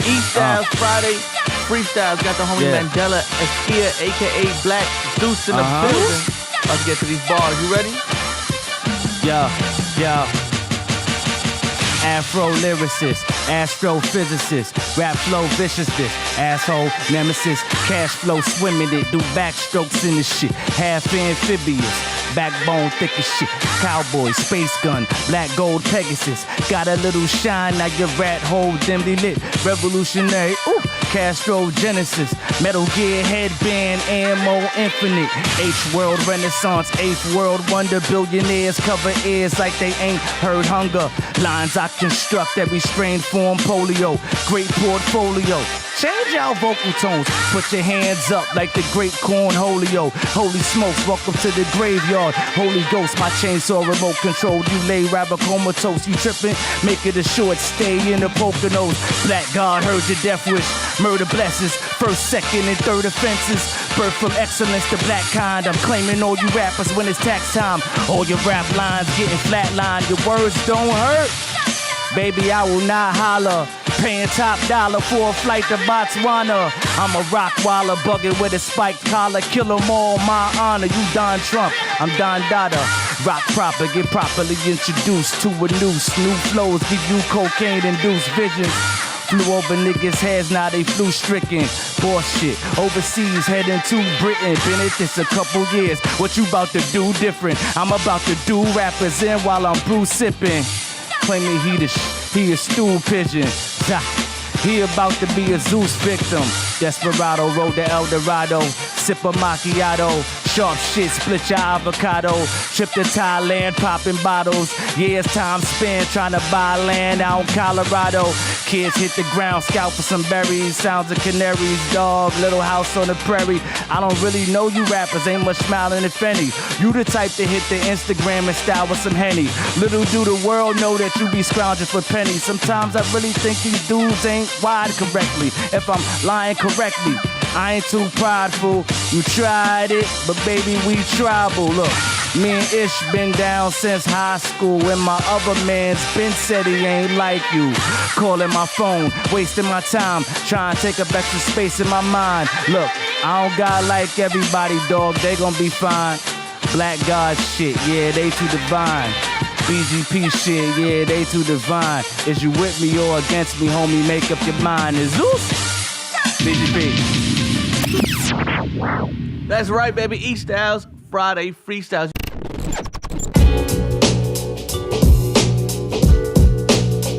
East Styles Friday freestyles. Got the homie Mandellaeskia, aka Black Zeus in the building. Let's get to these bars. You ready? Yeah. Afro lyricist, astrophysicist, rap flow viciousness, asshole nemesis, cash flow swimming it, do backstrokes in the shit, half amphibious, backbone thick as shit, cowboy, space gun, black gold Pegasus, got a little shine, now your rat hole dimly lit, revolutionary, Castro Genesis, Metal Gear headband, ammo infinite, H-World Renaissance, 8th World Wonder, billionaires cover ears like they ain't heard hunger, lines I construct every strain form polio, great portfolio, change our vocal tones, put your hands up like the great cornholio, holy smokes, welcome to the graveyard, Holy Ghost, my chainsaw remote control, you lay rather comatose, you tripping, make it a short stay in the Poconos, Black God heard your death wish, murder blessings, first, second, and third offenses, birth from excellence, the black kind, I'm claiming all you rappers when it's tax time, all your rap lines getting flatlined, your words don't hurt, baby I will not holler, paying top dollar for a flight to Botswana, I'm a Rockwaller, bugging with a spiked collar, kill 'em all, my honor, you Don Trump, I'm Don Dada, rock proper, get properly introduced to a noose, new flows, give you cocaine-induced visions, flew over niggas' heads, now they flu stricken. Boss shit, overseas, heading to Britain. Been at this a couple years. What you about to do different? I'm about to do rappers in while I'm brew sipping. Claiming he a stool pigeon. He about to be a Zeus victim. Desperado, road to El Dorado. Sip a macchiato. Sharp shit, split your avocado. Trip to Thailand, popping bottles. Years time spent trying to buy land out in Colorado. Kids hit the ground, scout for some berries. Sounds of canaries, dog, little house on the prairie. I don't really know you rappers, ain't much smiling if any. You the type to hit the Instagram and style with some Henny. Little do the world know that you be scrounging for pennies. Sometimes I really think these dudes ain't wired correctly. If I'm lying correctly, I ain't too prideful. You tried it, but baby, we tribal. Look, me and Ish been down since high school, and my other man's been said he ain't like you. Calling my phone, wasting my time, trying to take up extra space in my mind. Look, I don't got like everybody, dog, they gon' be fine. Black God shit, yeah, they too divine. BGP shit, yeah, they too divine. Is you with me or against me, homie? Make up your mind. Is Zeus? BGP. That's right, baby. East Styles Friday freestyles.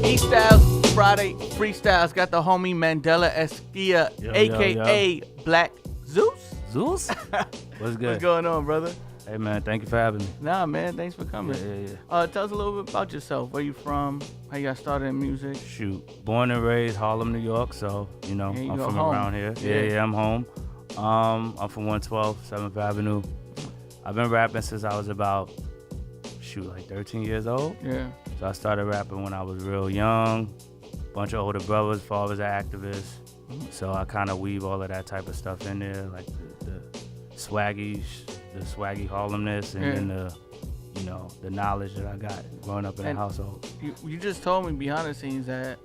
East Styles Friday freestyles got the homie Mandellaeskia, aka Black Zeus. Zeus? What's good? What's going on, brother? Hey man, thank you for having me. Nah, man, thanks for coming. Yeah. Tell us a little bit about yourself. Where you from? How you got started in music? Shoot, born and raised Harlem, New York, so you know Yeah, you I'm go from home. around here. Yeah, I'm home. I'm from 112 7th Avenue. I've been rapping since I was about like 13 years old. Yeah. So I started rapping when I was real young. Bunch of older brothers, father's an activist. So I kind of weave all of that type of stuff in there, like the swaggy Harlemness, and then the knowledge that I got growing up in the household. You just told me behind the scenes that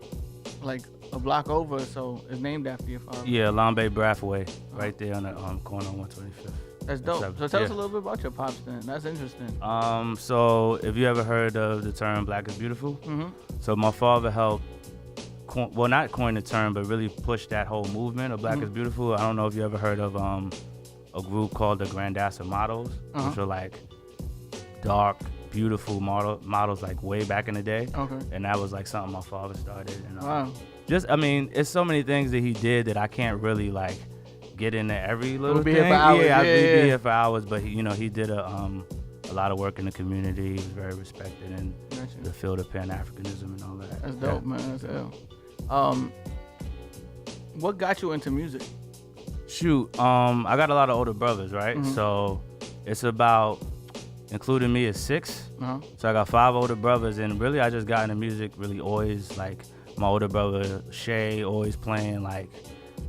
like a block over, so it's named after your father. Yeah, Lambe Brathwaite, right there on the corner on 125th. That's dope. So tell us a little bit about your pops then. That's interesting. So if you ever heard of the term Black is Beautiful, so my father helped, not coin the term, but really push that whole movement of Black is Beautiful. I don't know if you ever heard of a group called the Grandassa Models, which are like dark, beautiful models like way back in the day. Okay. And that was like something my father started. And, wow. It's so many things that he did that I can't really like get into every little We'll be thing. Here for hours. I'd be here for hours, but he did a lot of work in the community. He was very respected in the field of Pan-Africanism and all that. That's dope, man. That's dope. What got you into music? Shoot, I got a lot of older brothers, right? So it's about, including me, is 6. So I got 5 older brothers, and really I just got into music really always, like my older brother Shay always playing like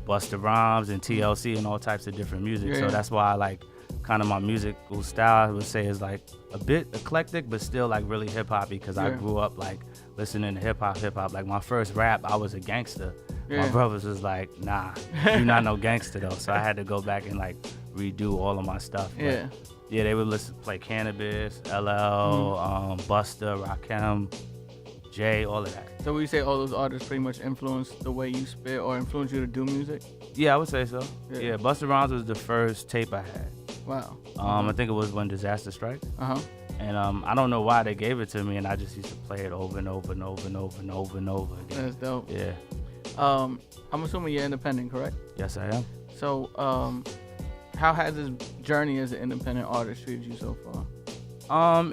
Busta Rhymes and TLC and all types of different music. So that's why I like kind of my musical style, I would say, is like a bit eclectic, but still like really hip-hop, because I grew up like listening to hip hop. Like my first rap, I was a gangster. My brothers was like, nah, you're not no gangster though. So I had to go back and like redo all of my stuff. But, yeah, they would play Cannabis, LL, Busta, Rakim, Jay, all of that. So would you say all those artists pretty much influenced the way you spit or influenced you to do music? Yeah, I would say so. Yeah, Busta Rhymes was the first tape I had. Wow. I think it was when Disaster Strikes. And I don't know why they gave it to me, and I just used to play it over and over and over and over and over and over again. That's dope. Yeah. I'm assuming you're independent, correct? Yes, I am. So, how has this journey as an independent artist treated you so far?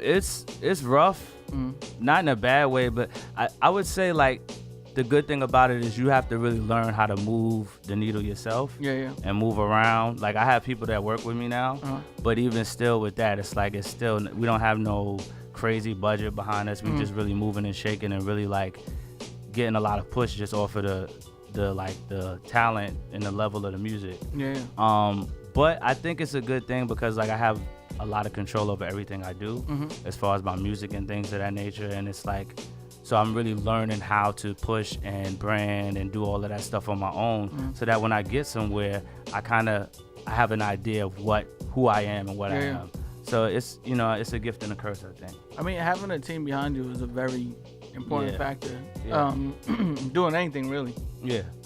It's rough. Not in a bad way, but I would say like the good thing about it is you have to really learn how to move the needle yourself. And move around. Like I have people that work with me now, but even still with that, it's like we don't have no crazy budget behind us. We just really moving and shaking and really like getting a lot of push just off of the talent and the level of the music. But I think it's a good thing because like I have a lot of control over everything I do as far as my music and things of that nature. And it's like, so I'm really learning how to push and brand and do all of that stuff on my own so that when I get somewhere, I have an idea of who I am and what I am. So it's, it's a gift and a curse, I think. I mean, having a team behind you is a very important factor. Doing anything really.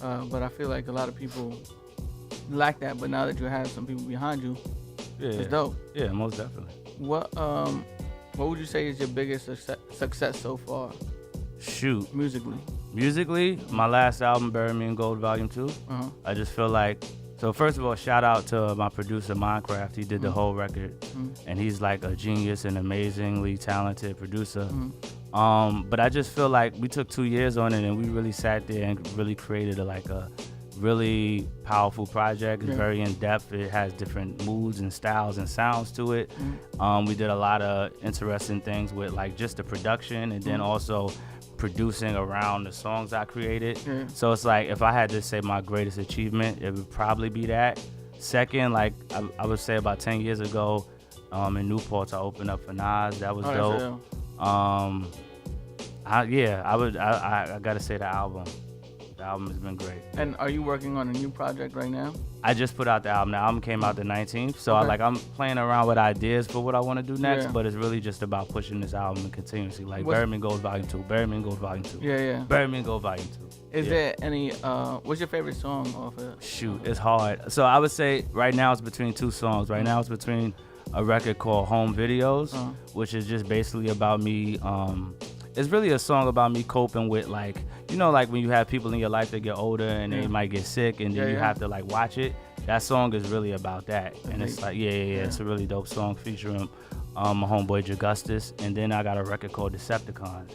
But I feel like a lot of people lack that, but now that you have some people behind you, it's dope. Yeah, most definitely. What would you say is your biggest success so far? Shoot. Musically, my last album, Bury Me in Gold Volume 2. I just feel like, so first of all, shout out to my producer, Minecraft. He did the whole record, and he's like a genius and amazingly talented producer. But I just feel like we took 2 years on it, and we really sat there and really created a really powerful project. It's very in-depth. It has different moods and styles and sounds to it. We did a lot of interesting things with like just the production and then also producing around the songs I created. So it's like if I had to say my greatest achievement, it would probably be that. Second, like I would say about 10 years ago in Newport, I opened up for Nas. That was dope. I gotta say the album. The album has been great. And are you working on a new project right now? I just put out the album. The album came out the 19th, so I'm playing around with ideas for what I want to do next, but it's really just about pushing this album continuously. Like Bury Me in Gold Volume 2, Bury Me in Gold Volume 2. Bury Me in Gold Volume 2. Is there any, what's your favorite song off of it? Shoot, it's hard. So I would say right now it's between two songs. Right now it's between a record called Home Videos, which is just basically about me, it's really a song about me coping with like, like when you have people in your life that get older and they might get sick and then you have to like watch it. That song is really about that. And it's like, it's a really dope song featuring my homeboy Jagustus. And then I got a record called Decepticons.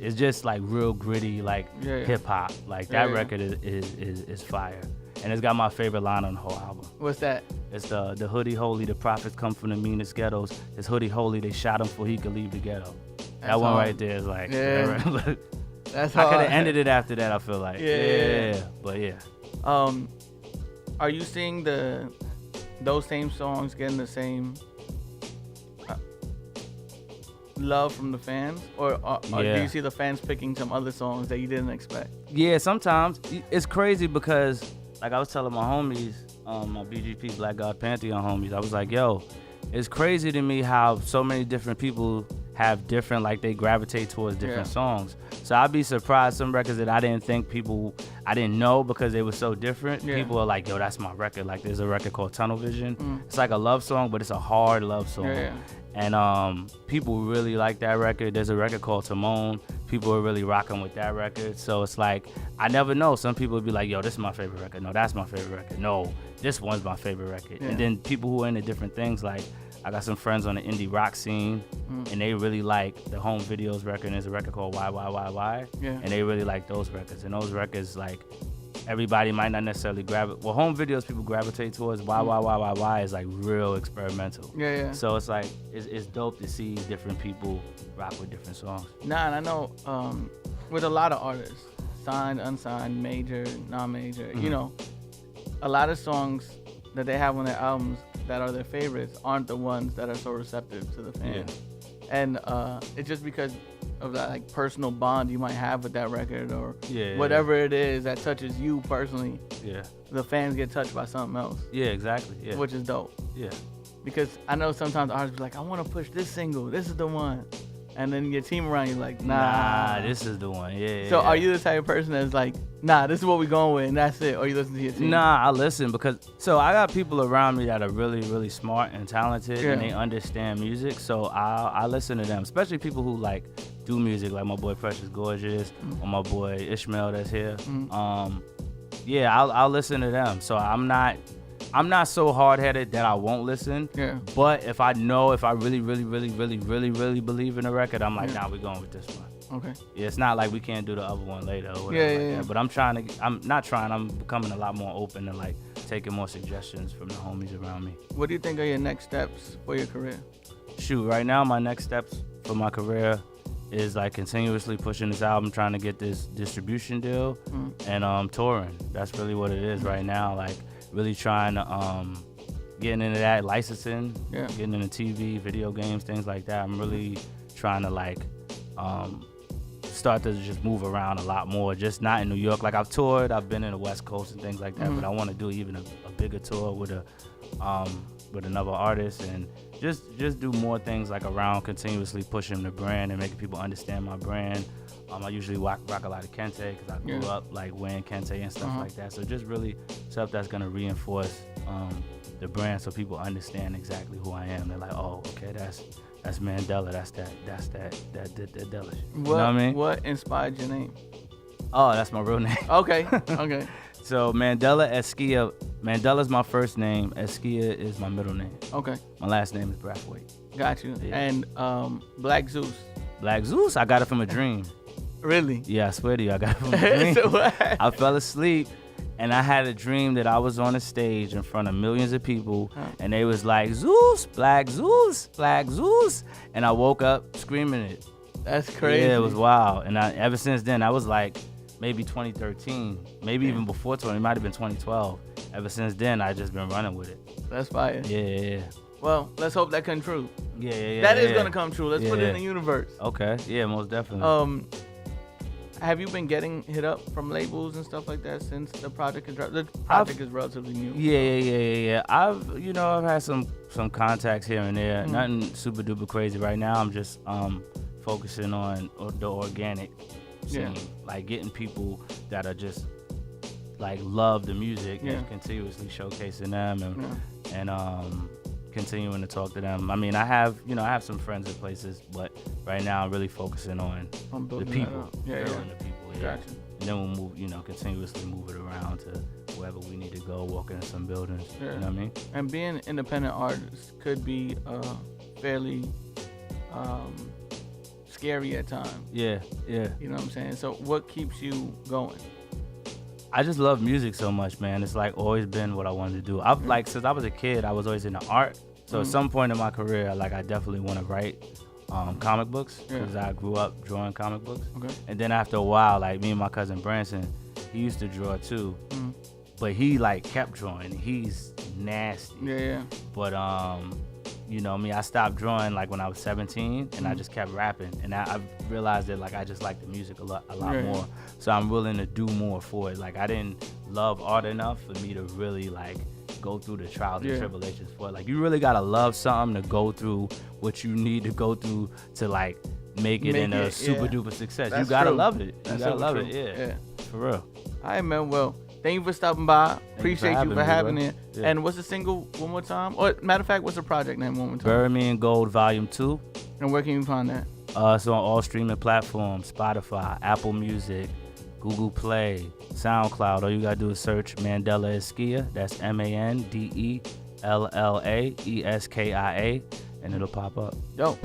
It's just like real gritty, like hip hop. Like that record is fire. And it's got my favorite line on the whole album. What's that? It's the hoodie holy, the prophets come from the meanest ghettos. His hoodie holy, they shot him before he could leave the ghetto. That one right there is like, that's I could have ended it after that, I feel like. But yeah. Are you seeing those same songs getting the same love from the fans? Or do you see the fans picking some other songs that you didn't expect? Yeah, sometimes. It's crazy because, like I was telling my homies, my BGP Black God Pantheon homies, I was like, yo, it's crazy to me how so many different people have different, like they gravitate towards different songs. So I'd be surprised some records that I didn't know because they were so different. People are like, yo, that's my record. Like there's a record called Tunnel Vision. It's like a love song, but it's a hard love song. And people really like that record. There's a record called Timon. People are really rocking with that record. So it's like, I never know. Some people would be like, yo, this is my favorite record. No, that's my favorite record. No, this one's my favorite record. And then people who are into different things, like I got some friends on the indie rock scene, and they really like the Home Videos record. And there's a record called Why, and they really like those records. And those records, like, everybody might not necessarily Home Videos people gravitate towards. Why is like real experimental. So it's like it's dope to see different people rock with different songs. Nah, and I know with a lot of artists, signed, unsigned, major, non-major, a lot of songs that they have on their albums that are their favorites aren't the ones that are so receptive to the fans. And it's just because of that like personal bond you might have with that record, or yeah, whatever it is that touches you personally. Yeah. The fans get touched by something else. Yeah, exactly. Yeah. Which is dope. Yeah. Because I know sometimes artists be like, I want to push this single. This is the one. And then your team around you like, nah, this is the one. Yeah. So are you the type of person that's like, nah, this is what we going with, and that's it? Or you listen to your team? Nah, I listen because I got people around me that are really, really smart and talented, and they understand music. So I listen to them, especially people who like do music, like my boy Precious Gorgeous, or my boy Ishmael that's here. Yeah, I'll listen to them. So I'm not so hard-headed that I won't listen. Yeah. But if I really, really, really, really, really, really believe in a record, I'm like, nah, we're going with this one. Okay. Yeah, it's not like we can't do the other one later or whatever like that. But I'm becoming a lot more open and like taking more suggestions from the homies around me. What do you think are your next steps for your career? Shoot, right now my next steps for my career is like continuously pushing this album, trying to get this distribution deal, and touring. That's really what it is right now. Like really trying to getting into that licensing, getting into TV, video games, things like that. I'm really trying to like start to just move around a lot more, just not in New York. Like I've toured, I've been in the West Coast and things like that, but I want to do even a bigger tour with another artist, and just do more things like around continuously pushing the brand and making people understand my brand. I usually rock a lot of Kente because I grew up like wearing Kente and stuff like that. So just really stuff that's gonna reinforce the brand so people understand exactly who I am. They're like, oh, okay, that's Mandela. That's that Della shit. You know what I mean? What inspired your name? Oh, that's my real name. Okay. Okay. So Mandellaeskia. Mandela's my first name. Eskia is my middle name. Okay. My last name is Brathwaite. Got you. Yeah. And Black Zeus. Black Zeus, I got it from a dream. Really? Yeah, I swear to you, I got it from a dream. So what? I fell asleep and I had a dream that I was on a stage in front of millions of people, and they was like, Zeus, Black Zeus, Black Zeus. And I woke up screaming it. That's crazy. Yeah, it was wild. And ever since then, I was like maybe 2013, maybe even before 20, it might have been 2012. Ever since then, I just been running with it. That's fire. Yeah. Well, let's hope that comes true. Yeah. That is gonna come true. Let's put it in the universe. Okay. Yeah, most definitely. Have you been getting hit up from labels and stuff like that since the project is dropped? The project is relatively new. Yeah. I've had some contacts here and there. Nothing super duper crazy right now. I'm just focusing on the organic scene, like getting people that are just like love the music and continuously showcasing them and continuing to talk to them. I mean, I have some friends at places, but right now I'm really focusing on the people. Building the people. Yeah. Gotcha. And then we'll move, continuously move it around to wherever we need to go, walk into some buildings. You know what I mean? And being an independent artist could be fairly scary at times. Yeah. You know what I'm saying? So what keeps you going? I just love music so much, man. It's like always been what I wanted to do. I've like since I was a kid, I was always into art. So at some point in my career, like I definitely want to write comic books because I grew up drawing comic books. Okay. And then after a while, like me and my cousin Branson, he used to draw too, but he like kept drawing. He's nasty. Yeah. But I stopped drawing like when I was 17, and I just kept rapping, and I realized that like I just like the music a lot more. So I'm willing to do more for it. Like I didn't love art enough for me to really like go through the trials and tribulations for it. Like you really gotta love something to go through what you need to go through to like make it a super duper success. You gotta love it. You gotta love it. Yeah. For real. All right, man. Well, thank you for stopping by. Appreciate you for having it. Yeah. And what's the single one more time? Or matter of fact, what's the project name one more time? Bury Me in Gold Volume 2. And where can you find that? It's on all streaming platforms: Spotify, Apple Music, Google Play, SoundCloud. All you gotta do is search Mandellaeskia. That's Mandellaeskia, and it'll pop up. Dope.